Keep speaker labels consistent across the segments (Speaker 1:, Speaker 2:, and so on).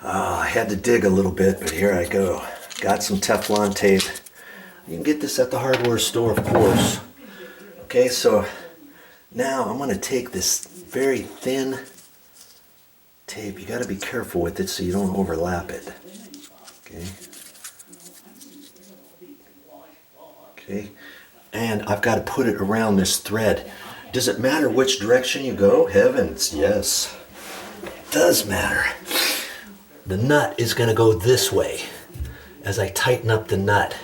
Speaker 1: I had to dig a little bit, but here I go. Got some Teflon tape. You can get this at the hardware store, of course. Okay, so now I'm going to take this very thin tape. You got to be careful with it so you don't overlap it. Okay. Okay. And I've got to put it around this thread. Does it matter which direction you go? Heavens, yes. It does matter. The nut is going to go this way as I tighten up the nut.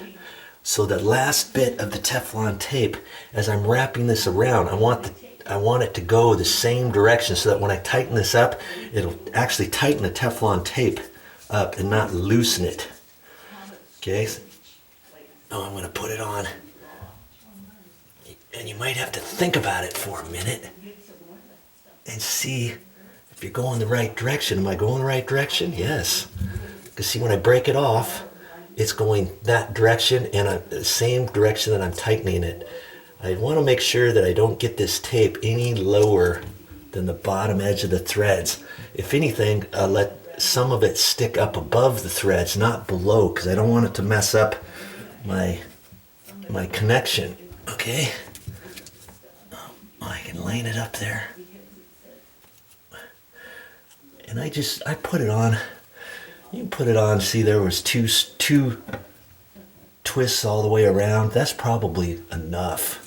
Speaker 1: So the last bit of the Teflon tape, as I'm wrapping this around, I want it to go the same direction so that when I tighten this up, it'll actually tighten the Teflon tape up and not loosen it. Okay? Now I'm going to put it on. And you might have to think about it for a minute and see if you're going the right direction. Am I going the right direction? Yes. Because see, when I break it off, it's going that direction and the same direction that I'm tightening it. I want to make sure that I don't get this tape any lower than the bottom edge of the threads. If anything, let some of it stick up above the threads, not below, because I don't want it to mess up my connection. Okay? I can line it up there. And I put it on. You can put it on. See, there was two twists all the way around. That's probably enough.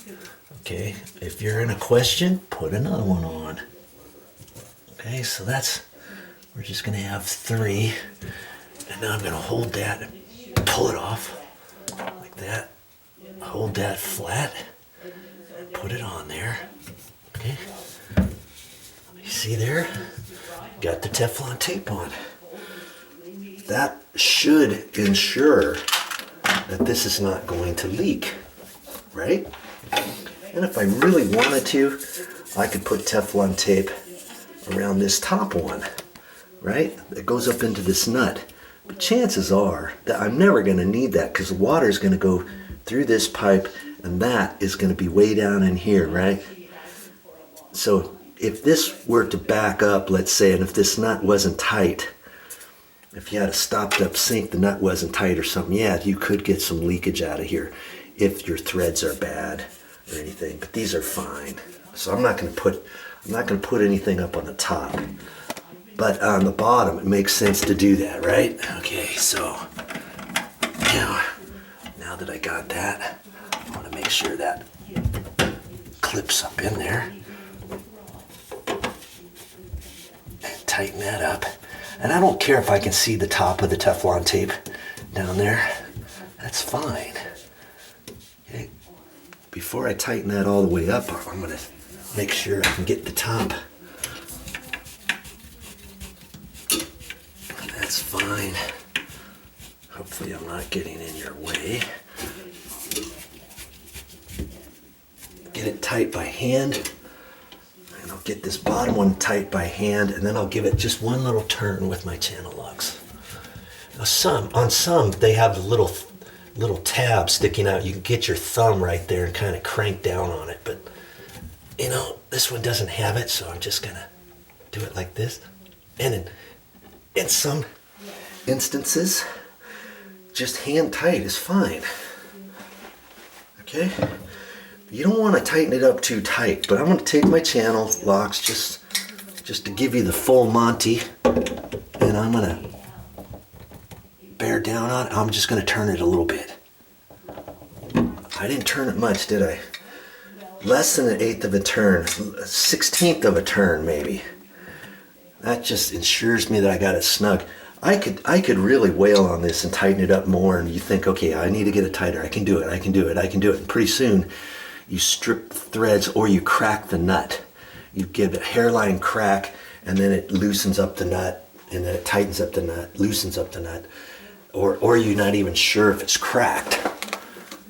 Speaker 1: Okay, if you're in a question, put another one on. Okay, so we're just gonna have 3. And now I'm gonna hold that, pull it off like that. Hold that flat, put it on there. Okay, you see there? Got the Teflon tape on. That should ensure that this is not going to leak, right? And if I really wanted to, I could put Teflon tape around this top one, right? That goes up into this nut. But chances are that I'm never going to need that because the water is going to go through this pipe and that is going to be way down in here, right? So if this were to back up, let's say, and if this nut wasn't tight, if you had a stopped up sink, the nut wasn't tight or something, yeah, you could get some leakage out of here if your threads are bad or anything, but these are fine. So I'm not going to put anything up on the top, but on the bottom it makes sense to do that, right? Okay, so now that I got that, I want to make sure that clips up in there and tighten that up. And I don't care if I can see the top of the Teflon tape down there. That's fine. Okay. Before I tighten that all the way up, I'm going to make sure I can get the top. That's fine. Hopefully I'm not getting in your way. Get it tight by hand. And I'll get this bottom one tight by hand, and then I'll give it just one little turn with my channel locks. Now on some, they have the little tab sticking out. You can get your thumb right there and kind of crank down on it. But, this one doesn't have it, so I'm just going to do it like this. And in some instances, just hand tight is fine. Okay? You don't want to tighten it up too tight, but I'm going to take my channel locks just to give you the full Monty, and I'm going to bear down on it. I'm just going to turn it a little bit. I didn't turn it much, did I? Less than 1/8 of a turn, 1/16 of a turn maybe. That just ensures me that I got it snug. I could really wail on this and tighten it up more, and you think, okay, I need to get it tighter. I can do it. And pretty soon, you strip the threads or you crack the nut. You give it a hairline crack and then it loosens up the nut and then it tightens up the nut, loosens up the nut. Or you're not even sure if it's cracked.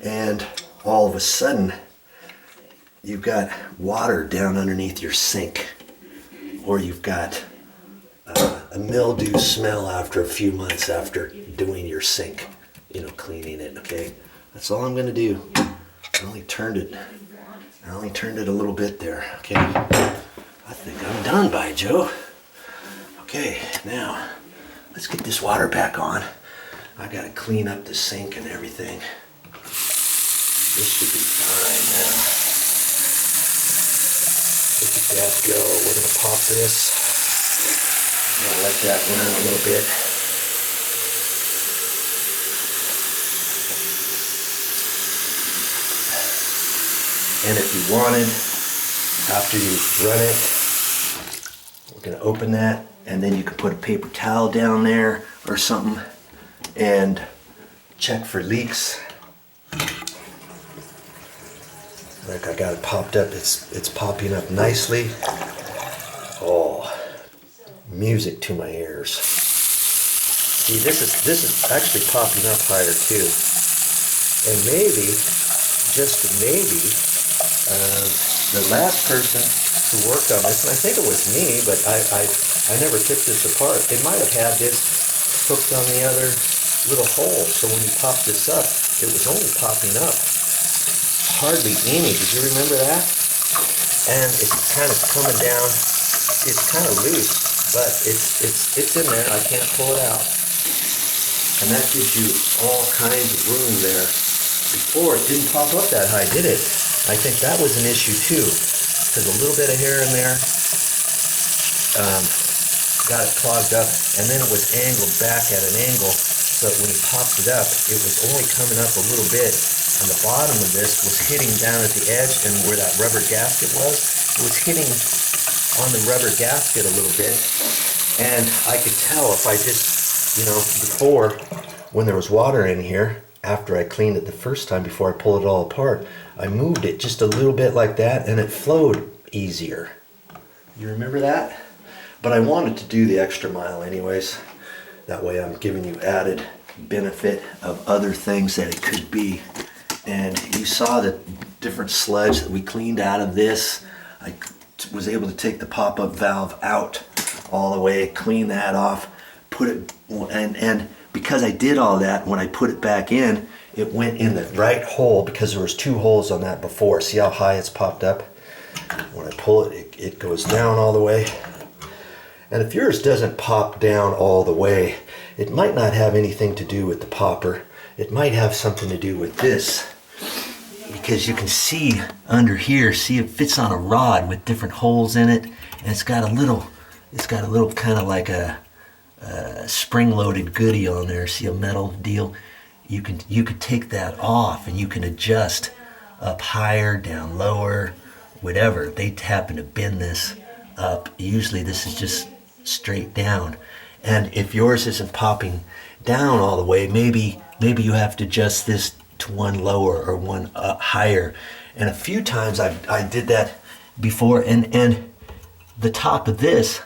Speaker 1: And all of a sudden, you've got water down underneath your sink. Or you've got a mildew smell after a few months after doing your sink, cleaning it, okay? That's all I'm gonna do. I only turned it a little bit there, okay? I think I'm done, VideoJoe. Okay, now let's get this water back on. I gotta clean up the sink and everything. This should be fine now. Look at that go. We're gonna pop this. I'm gonna let that run a little bit. And if you wanted, after you run it, we're gonna open that, and then you can put a paper towel down there or something and check for leaks. Like I got it popped up, it's popping up nicely. Oh, music to my ears. See, this is actually popping up higher too. And maybe, just maybe, the last person who worked on this, and I think it was me, but I never took this apart. They might have had this hooked on the other little hole, so when you pop this up, it was only popping up hardly any. Did you remember that? And it's kind of coming down. It's kind of loose, but it's in there. I can't pull it out, and that gives you all kinds of room there. Before, it didn't pop up that high, did it? I think that was an issue too, because a little bit of hair in there got it clogged up, and then it was angled back at an angle, so when he popped it up, it was only coming up a little bit, and the bottom of this was hitting down at the edge, and where that rubber gasket was, it was hitting on the rubber gasket a little bit, and I could tell if I just, you know, before, when there was water in here, after I cleaned it the first time, before I pulled it all apart, I moved it just a little bit like that, and it flowed easier. You remember that? But I wanted to do the extra mile anyways. That way I'm giving you added benefit of other things that it could be. And you saw the different sludge that we cleaned out of this. I was able to take the pop-up valve out all the way, clean that off, put it, and because I did all that, when I put it back in, it went in the right hole, because there was two holes on that before. See how high it's popped up? When I pull it, it goes down all the way. And if yours doesn't pop down all the way, it might not have anything to do with the popper. It might have something to do with this. Because you can see under here, see it fits on a rod with different holes in it. And it's got a little kind of like a spring-loaded goodie on there. See, a metal deal? You could take that off, and you can adjust up higher, down lower, whatever. They happen to bend this up. Usually this is just straight down. And if yours isn't popping down all the way, maybe you have to adjust this to one lower or one higher. And a few times I did that before, and the top of this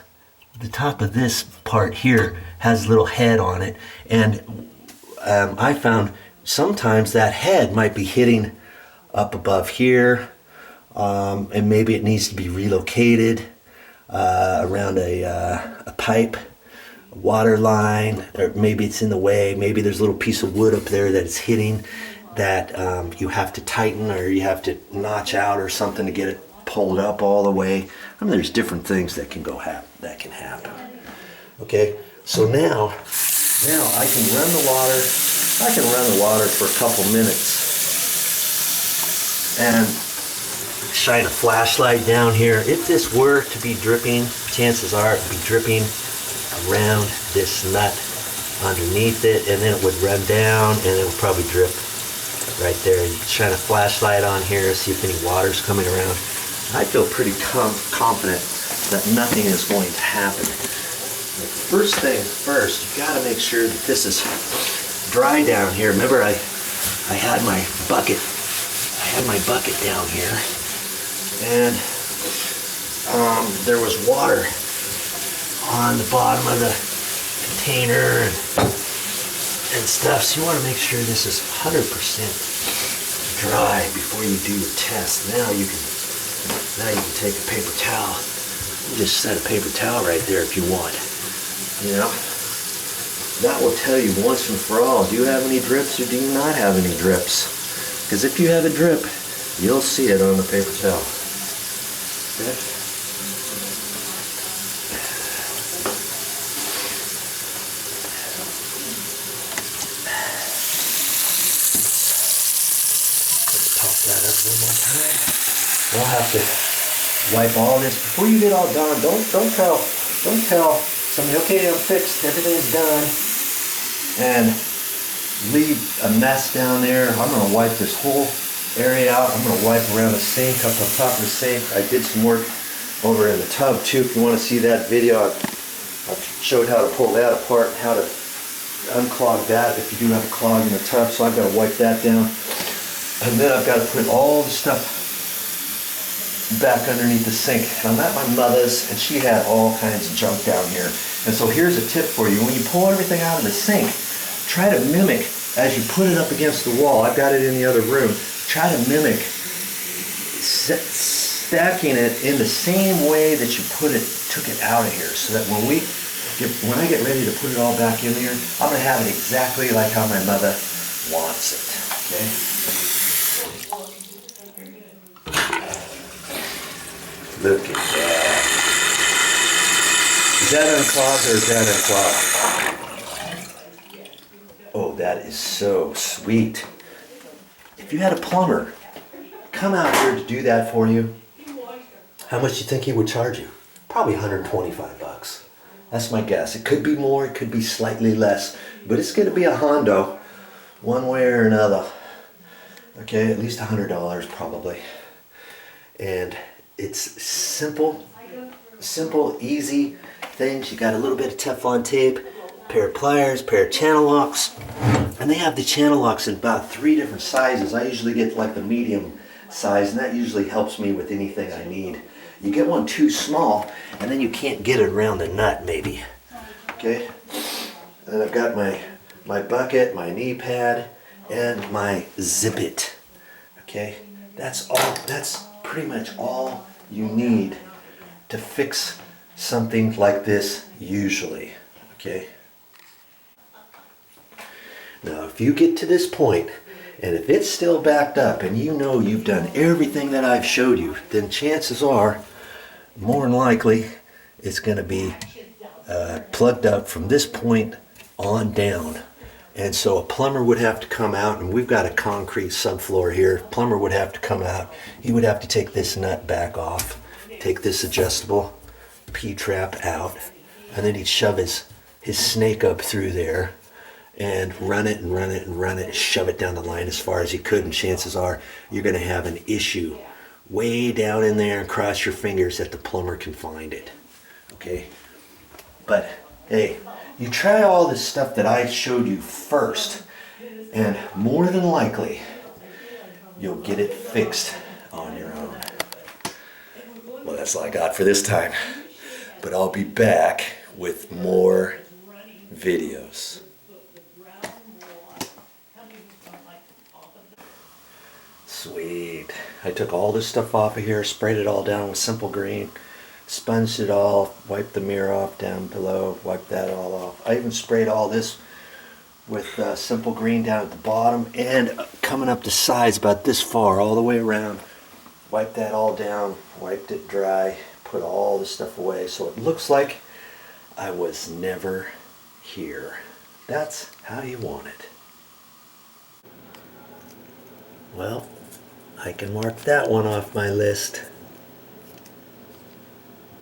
Speaker 1: part here has a little head on it, and I found sometimes that head might be hitting up above here, and maybe it needs to be relocated around a pipe, a water line, or maybe it's in the way. Maybe there's a little piece of wood up there that it's hitting that you have to tighten, or you have to notch out or something to get it pulled up all the way. I mean, there's different things that can happen. Okay, so now I can run the water. I can run the water for a couple minutes and shine a flashlight down here. If this were to be dripping, chances are it would be dripping around this nut underneath it, and then it would run down, and it would probably drip right there. You can shine a flashlight on here, see if any water's coming around. I feel pretty confident that nothing is going to happen. But first thing first, you got to make sure that this is dry down here. Remember, I had my bucket. I had my bucket down here, and there was water on the bottom of the container and stuff. So you want to make sure this is 100% dry before you do your test. Now you can take a paper towel. You just set a paper towel right there if you want. You know, that will tell you once and for all, do you have any drips or do you not have any drips? Because if you have a drip, you'll see it on the paper towel. Okay? One more time. We'll have to wipe all this before you get all done. Don't tell somebody, okay, I'm fixed, everything's done, and leave a mess down there. I'm gonna wipe this whole area out. I'm gonna wipe around the sink, up on top of the sink. I did some work over in the tub too. If you want to see that video, I've showed how to pull that apart, how to unclog that if you do have a clog in the tub. So I've got to wipe that down. And then I've got to put all the stuff back underneath the sink. And I'm at my mother's, and she had all kinds of junk down here. And so here's a tip for you. When you pull everything out of the sink, try to mimic as you put it up against the wall. I've got it in the other room. Try to mimic stacking it in the same way that you took it out of here, so that when I get ready to put it all back in here, I'm gonna have it exactly like how my mother wants it. Okay. Look at that. Is that unclogged or is that unclogged? Oh, that is so sweet. If you had a plumber come out here to do that for you, how much do you think he would charge you? Probably 125 bucks. That's my guess. It could be more, it could be slightly less, but it's gonna be a hondo one way or another. Okay, at least $100 probably. And it's simple, easy things. You got a little bit of Teflon tape, pair of pliers, pair of channel locks, and they have the channel locks in about 3 different sizes. I usually get like the medium size, and that usually helps me with anything I need. You get one too small, and then you can't get it around the nut, maybe. Okay? And then I've got my bucket, my knee pad, and my zip it. Okay? That's pretty much all you need to fix something like this usually. Okay? Now, if you get to this point, and if it's still backed up and you know you've done everything that I've showed you, then chances are, more than likely, it's going to be plugged up from this point on down. And so a plumber would have to come out, and we've got a concrete subfloor here. Plumber would have to come out. He would have to take this nut back off, take this adjustable P-trap out, and then he'd shove his snake up through there and run it, shove it down the line as far as he could, and chances are you're going to have an issue way down in there, and cross your fingers that the plumber can find it. Okay? But hey, you try all this stuff that I showed you first, and more than likely you'll get it fixed on your own. Well, that's all I got for this time, but I'll be back with more videos. Sweet. I took all this stuff off of here, sprayed it all down with Simple Green, sponged it all, wiped the mirror off down below, wiped that all off. I even sprayed all this with Simple Green down at the bottom and coming up the sides about this far, all the way around. Wiped that all down, wiped it dry, put all the stuff away so it looks like I was never here. That's how you want it. Well, I can mark that one off my list.